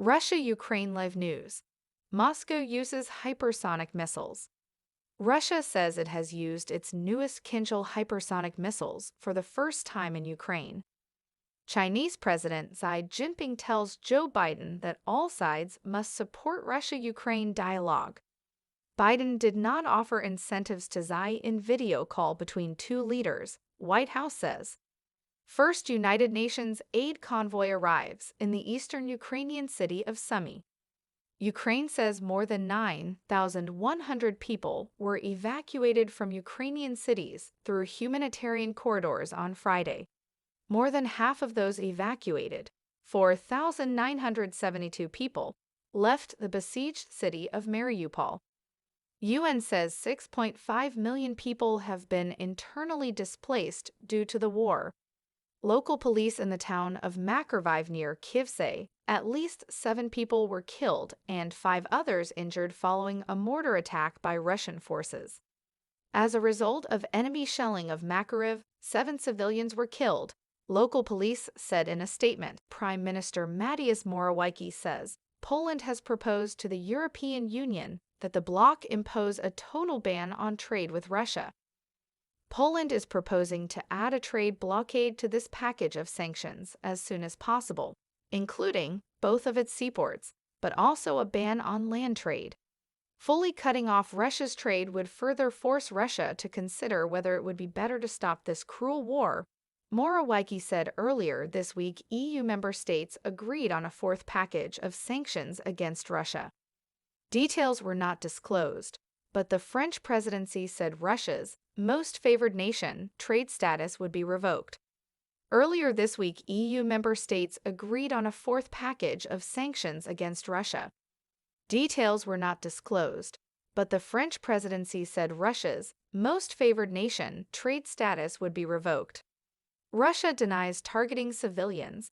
Russia-Ukraine live news. Moscow uses hypersonic missiles. Russia says it has used its newest Kinzhal hypersonic missiles for the first time in Ukraine. Chinese President Xi Jinping tells Joe Biden that all sides must support Russia-Ukraine dialogue. Biden did not offer incentives to Xi in video call between two leaders, White House says. First United Nations aid convoy arrives in the eastern Ukrainian city of Sumy. Ukraine says more than 9,100 people were evacuated from Ukrainian cities through humanitarian corridors on Friday. More than half of those evacuated, 4,972 people, left the besieged city of Mariupol. UN says 6.5 million people have been internally displaced due to the war. Local police in the town of Makariv near Kyiv say at least 7 people were killed and 5 others injured following a mortar attack by Russian forces. As a result of enemy shelling of Makariv, 7 civilians were killed, local police said in a statement. Prime Minister Mateus Morawiecki says Poland has proposed to the European Union that the bloc impose a total ban on trade with Russia. Poland is proposing to add a trade blockade to this package of sanctions as soon as possible, including both of its seaports, but also a ban on land trade. Fully cutting off Russia's trade would further force Russia to consider whether it would be better to stop this cruel war. Morawiecki said earlier this week EU member states agreed on a 4th package of sanctions against Russia. Details were not disclosed, but the French presidency said Russia's most favored nation trade status would be revoked. Earlier this week, EU member states agreed on a 4th package of sanctions against Russia. Details were not disclosed, but the French presidency said Russia's most favored nation trade status would be revoked. Russia denies targeting civilians